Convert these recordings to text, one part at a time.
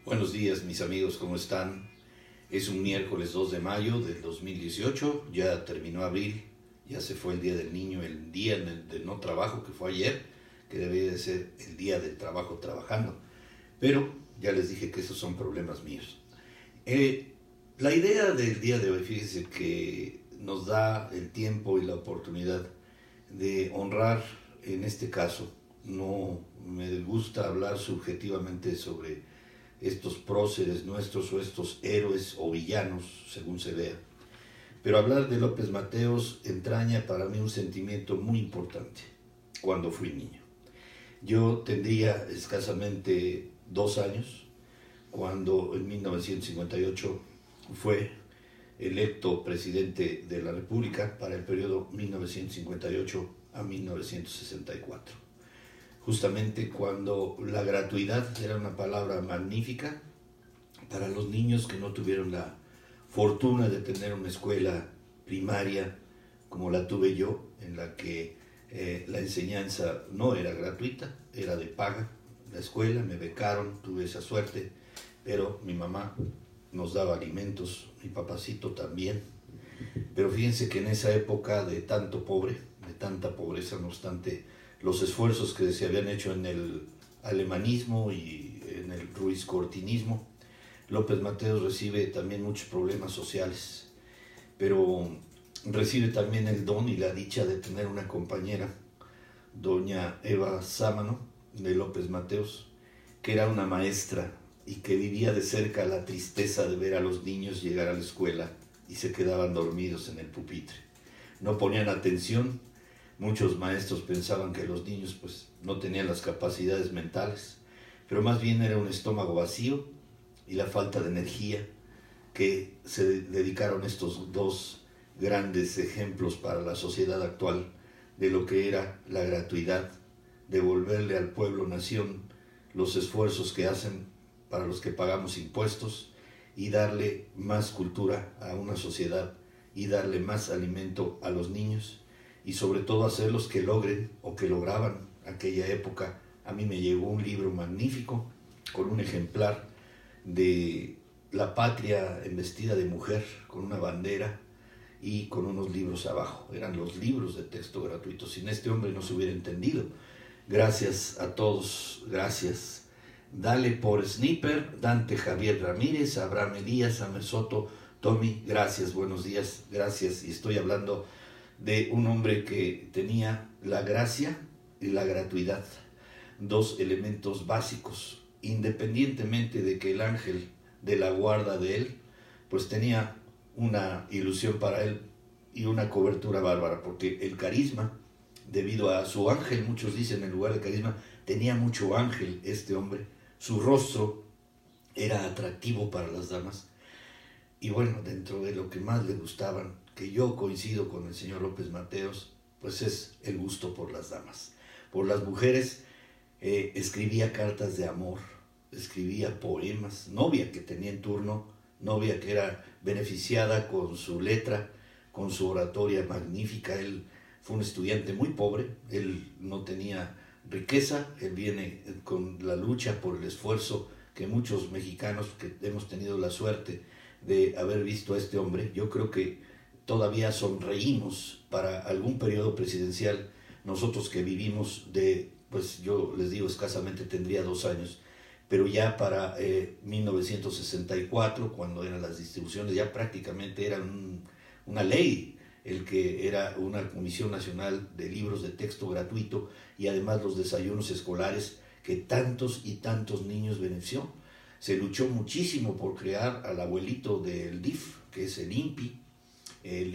Buenos días, mis amigos, ¿cómo están? Es un miércoles 2 de mayo del 2018, ya terminó abril, ya se fue el Día del Niño, el día de no trabajo que fue ayer, que debería de ser el día del trabajo trabajando. Pero ya les dije que esos son problemas míos. La idea del día de hoy, fíjense que nos da el tiempo y la oportunidad de honrar, en este caso, no me gusta hablar subjetivamente sobre estos próceres nuestros o estos héroes o villanos, según se vea. Pero hablar de López Mateos entraña para mí un sentimiento muy importante cuando fui niño. Yo tendría escasamente 2 años cuando en 1958 fue electo presidente de la República para el periodo 1958 a 1964. Justamente cuando la gratuidad era una palabra magnífica para los niños que no tuvieron la fortuna de tener una escuela primaria como la tuve yo, en la que la enseñanza no era gratuita, era de paga. La escuela, me becaron, tuve esa suerte, pero mi mamá nos daba alimentos, mi papacito también. Pero fíjense que en esa época de tanto pobre, de tanta pobreza, no obstante los esfuerzos que se habían hecho en el alemanismo y en el ruizcortinismo, López Mateos recibe también muchos problemas sociales, pero recibe también el don y la dicha de tener una compañera, doña Eva Sámano de López Mateos, que era una maestra y que vivía de cerca la tristeza de ver a los niños llegar a la escuela y se quedaban dormidos en el pupitre. No ponían atención. Muchos maestros pensaban que los niños pues no tenían las capacidades mentales, pero más bien era un estómago vacío y la falta de energía, que se dedicaron estos dos grandes ejemplos para la sociedad actual de lo que era la gratuidad, devolverle al pueblo-nación los esfuerzos que hacen para los que pagamos impuestos y darle más cultura a una sociedad y darle más alimento a los niños y sobre todo hacerlos que logren o que lograban aquella época. A mí me llegó un libro magnífico con un ejemplar de la patria embestida de mujer, con una bandera y con unos libros abajo. Eran los libros de texto gratuitos. Sin este hombre no se hubiera entendido. Gracias a todos, gracias. Dale por Sniper, Dante Javier Ramírez, Abraham Elías, Amer Soto, Tommy, gracias, buenos días, gracias. Y estoy hablando de un hombre que tenía la gracia y la gratuidad, dos elementos básicos, independientemente de que el ángel de la guarda de él, pues tenía una ilusión para él y una cobertura bárbara, porque el carisma, debido a su ángel, muchos dicen en lugar de carisma, tenía mucho ángel este hombre, su rostro era atractivo para las damas, y bueno, dentro de lo que más le gustaban, que yo coincido con el señor López Mateos, pues es el gusto por las damas, por las mujeres. Escribía cartas de amor, escribía poemas, novia que tenía en turno, novia que era beneficiada con su letra, con su oratoria magnífica. Él fue un estudiante muy pobre, él no tenía riqueza, él viene con la lucha por el esfuerzo que muchos mexicanos que hemos tenido la suerte de haber visto a este hombre, yo creo que todavía sonreímos para algún periodo presidencial, nosotros que vivimos de, pues yo les digo, escasamente tendría 2 años, pero ya para 1964, cuando eran las distribuciones, ya prácticamente era una ley el que era una Comisión Nacional de Libros de Texto gratuito y además los desayunos escolares que tantos y tantos niños benefició. Se luchó muchísimo por crear al abuelito del DIF, que es el INPI, el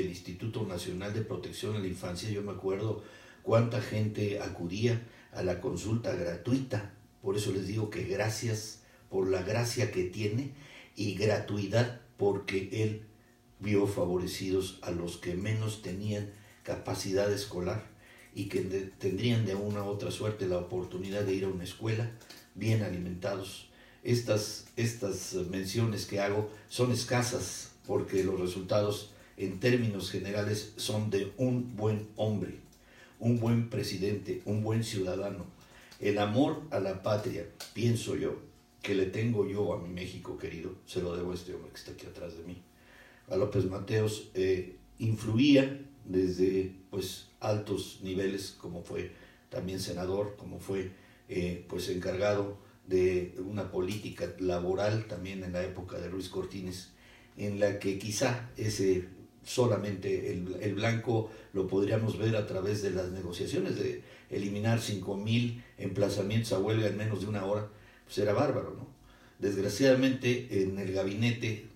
Instituto Nacional de Protección a la Infancia. Yo me acuerdo cuánta gente acudía a la consulta gratuita. Por eso les digo que gracias por la gracia que tiene y gratuidad porque él vio favorecidos a los que menos tenían capacidad escolar y que tendrían de una u otra suerte la oportunidad de ir a una escuela bien alimentados. Estas menciones que hago son escasas porque los resultados en términos generales son de un buen hombre, un buen presidente, un buen ciudadano. El amor a la patria, pienso yo, que le tengo yo a mi México querido, se lo debo a este hombre que está aquí atrás de mí. A López Mateos influía desde pues altos niveles, como fue también senador, como fue pues encargado de una política laboral también en la época de Ruiz Cortines, en la que quizá ese solamente el blanco lo podríamos ver a través de las negociaciones de eliminar 5,000 emplazamientos a huelga en menos de una hora, pues era bárbaro, ¿no? Desgraciadamente en el gabinete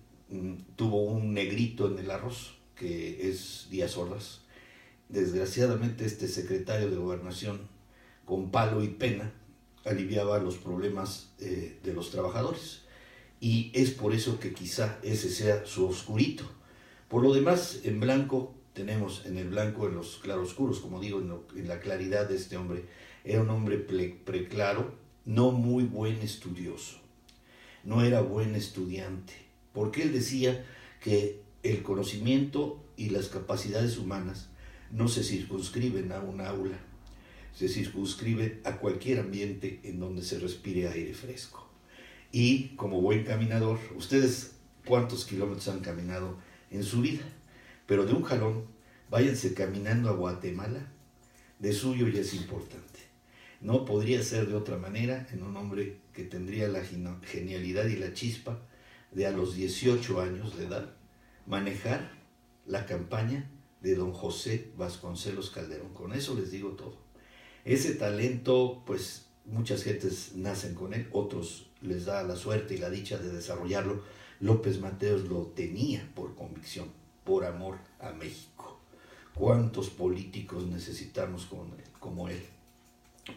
tuvo un negrito en el arroz, que es Díaz Ordaz. Desgraciadamente este secretario de Gobernación, con palo y pena, aliviaba los problemas de los trabajadores. Y es por eso que quizá ese sea su oscurito. Por lo demás, en blanco, tenemos en el blanco, en los claroscuros, como digo, en la claridad de este hombre. Era un hombre preclaro, no muy buen estudioso, no era buen estudiante, porque él decía que el conocimiento y las capacidades humanas no se circunscriben a un aula, se circunscribe a cualquier ambiente en donde se respire aire fresco. Y como buen caminador, ustedes cuántos kilómetros han caminado en su vida, pero de un jalón, váyanse caminando a Guatemala, de suyo ya es importante. No podría ser de otra manera en un hombre que tendría la genialidad y la chispa de a los 18 años de edad manejar la campaña de don José Vasconcelos Calderón. Con eso les digo todo. Ese talento, pues muchas gentes nacen con él, otros les da la suerte y la dicha de desarrollarlo. López Mateos lo tenía por convicción, por amor a México. ¿Cuántos políticos necesitamos como él?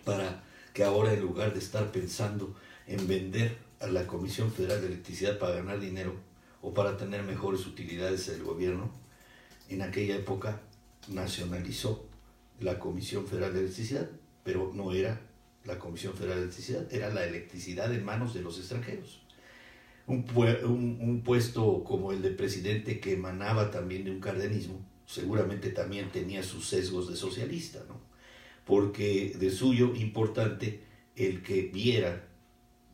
Para que ahora, en lugar de estar pensando en vender a la Comisión Federal de Electricidad para ganar dinero o para tener mejores utilidades del gobierno, en aquella época nacionalizó la Comisión Federal de Electricidad, pero no era la Comisión Federal de Electricidad, era la electricidad en manos de los extranjeros. Un puesto como el de presidente, que emanaba también de un cardenismo, seguramente también tenía sus sesgos de socialista, ¿no? Porque de suyo importante el que viera,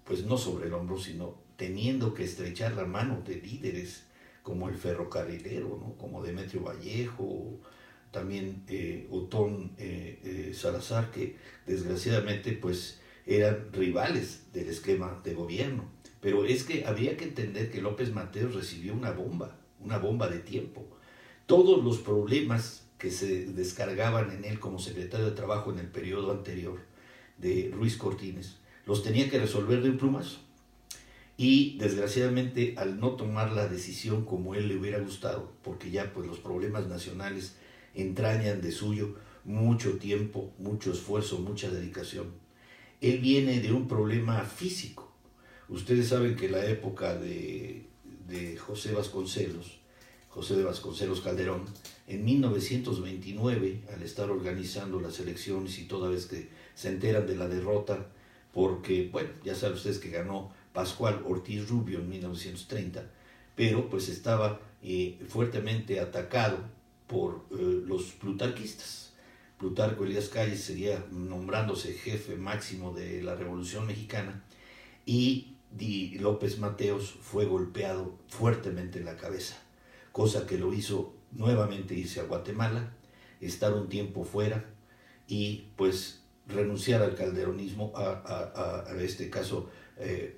pues no sobre el hombro, sino teniendo que estrechar la mano de líderes como el ferrocarrilero, ¿no? Como Demetrio Vallejo, también Otón Salazar, que desgraciadamente pues eran rivales del esquema de gobierno. Pero es que había que entender que López Mateos recibió una bomba de tiempo. Todos los problemas que se descargaban en él como secretario de Trabajo en el periodo anterior de Ruiz Cortines, los tenía que resolver de un plumazo. Y desgraciadamente, al no tomar la decisión como él le hubiera gustado, porque ya pues los problemas nacionales entrañan de suyo mucho tiempo, mucho esfuerzo, mucha dedicación. Él viene de un problema físico. Ustedes saben que la época de José de Vasconcelos Calderón, en 1929, al estar organizando las elecciones y toda vez que se enteran de la derrota, porque, bueno, ya saben ustedes que ganó Pascual Ortiz Rubio en 1930, pero pues estaba fuertemente atacado por los plutarquistas. Plutarco Elías Calles seguía nombrándose jefe máximo de la Revolución Mexicana y López Mateos fue golpeado fuertemente en la cabeza, cosa que lo hizo nuevamente irse a Guatemala, estar un tiempo fuera y pues renunciar al calderonismo, a este caso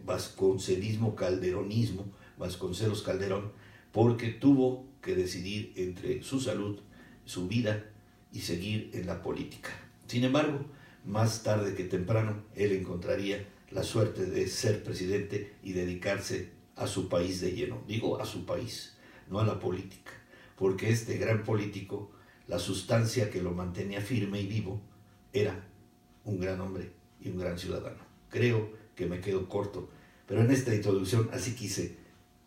vasconcelismo calderonismo, Vasconcelos Calderón, porque tuvo que decidir entre su salud, su vida y seguir en la política. Sin embargo, más tarde que temprano, él encontraría la suerte de ser presidente y dedicarse a su país de lleno. Digo a su país, no a la política, porque este gran político, la sustancia que lo mantenía firme y vivo, era un gran hombre y un gran ciudadano. Creo que me quedo corto, pero en esta introducción así quise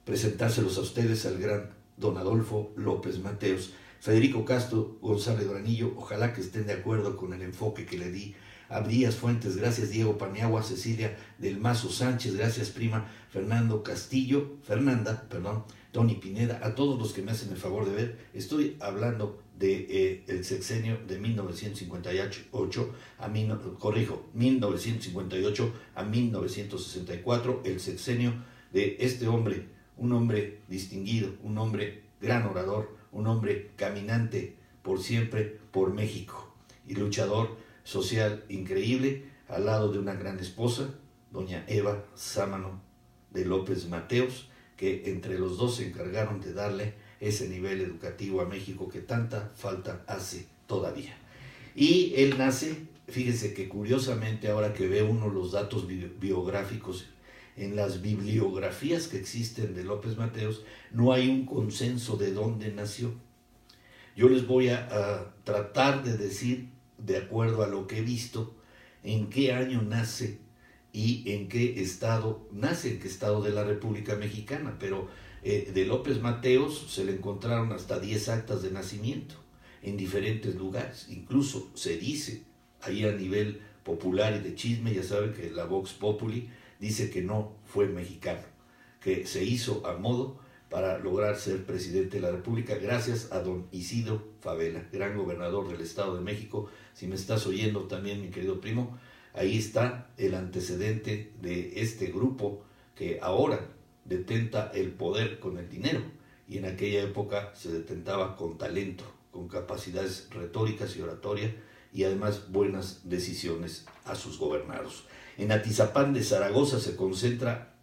presentárselos a ustedes al gran don Adolfo López Mateos. Federico Castro, González Granillo, ojalá que estén de acuerdo con el enfoque que le di. Abdías Fuentes, gracias. Diego Paniagua, Cecilia del Mazo Sánchez, gracias prima. Fernanda, Tony Pineda, a todos los que me hacen el favor de ver. Estoy hablando del sexenio de 1958 a 1958 a 1964, el sexenio de este hombre, un hombre distinguido, un hombre gran orador, un hombre caminante por siempre por México y luchador social increíble, al lado de una gran esposa, doña Eva Sámano de López Mateos, que entre los dos se encargaron de darle ese nivel educativo a México que tanta falta hace todavía. Y él nace, fíjense que curiosamente ahora que ve uno los datos biográficos en las bibliografías que existen de López Mateos, no hay un consenso de dónde nació. Yo les voy a tratar de decir, de acuerdo a lo que he visto, en qué año nace y en qué estado nace, en qué estado de la República Mexicana, pero de López Mateos se le encontraron hasta 10 actas de nacimiento en diferentes lugares. Incluso se dice, ahí a nivel popular y de chisme, ya saben que la Vox Populi dice que no fue mexicano, que se hizo a modo para lograr ser presidente de la República, gracias a don Isidro Fabela, gran gobernador del Estado de México. Si me estás oyendo también, mi querido primo, ahí está el antecedente de este grupo que ahora detenta el poder con el dinero, y en aquella época se detentaba con talento, con capacidades retóricas y oratoria, y además buenas decisiones a sus gobernados. En Atizapán de Zaragoza se concentra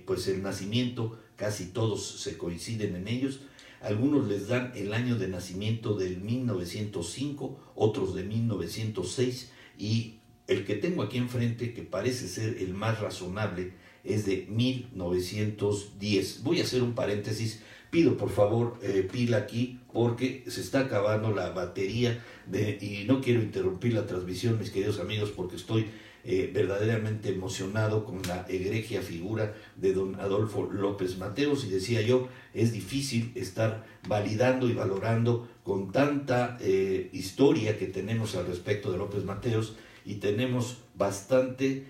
pues el nacimiento, casi todos se coinciden en ellos. Algunos les dan el año de nacimiento del 1905, otros de 1906, y el que tengo aquí enfrente, que parece ser el más razonable, es de 1910. Voy a hacer un paréntesis, pido por favor pila aquí, porque se está acabando la batería y no quiero interrumpir la transmisión, mis queridos amigos, porque estoy verdaderamente emocionado con la egregia figura de don Adolfo López Mateos, y decía yo, es difícil estar validando y valorando con tanta historia que tenemos al respecto de López Mateos, y tenemos bastante,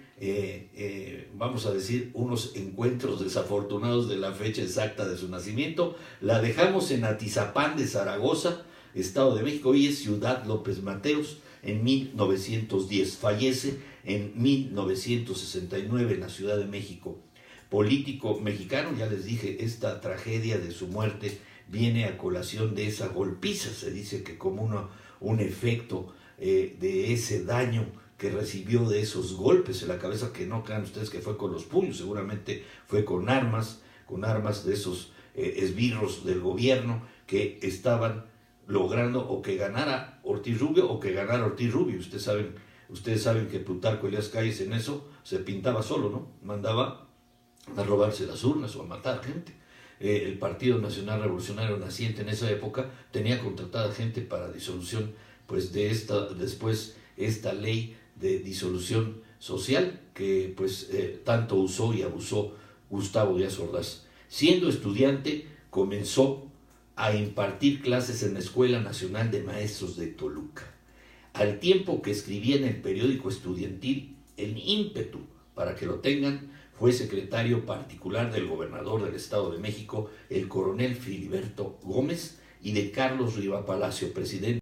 vamos a decir, unos encuentros desafortunados de la fecha exacta de su nacimiento. La dejamos en Atizapán de Zaragoza, Estado de México, y es Ciudad López Mateos, en 1910. Fallece en 1969 en la Ciudad de México. Político mexicano, ya les dije, esta tragedia de su muerte viene a colación de esa golpiza, se dice que como un efecto de ese daño que recibió de esos golpes en la cabeza, que no crean ustedes que fue con los puños, seguramente fue con armas de esos esbirros del gobierno que estaban logrando o que ganara Ortiz Rubio o que ganara Ortiz Rubio. Ustedes saben que Plutarco Elías Calles en eso se pintaba solo, ¿no? Mandaba a robarse las urnas o a matar gente. El Partido Nacional Revolucionario naciente en esa época tenía contratada gente para disolución, pues después esta ley de disolución social que pues tanto usó y abusó Gustavo Díaz Ordaz. Siendo estudiante comenzó a impartir clases en la Escuela Nacional de Maestros de Toluca. Al tiempo que escribía en el periódico estudiantil, el ímpetu, para que lo tengan, fue secretario particular del gobernador del Estado de México, el coronel Filiberto Gómez, y de Carlos Riva Palacio, presidente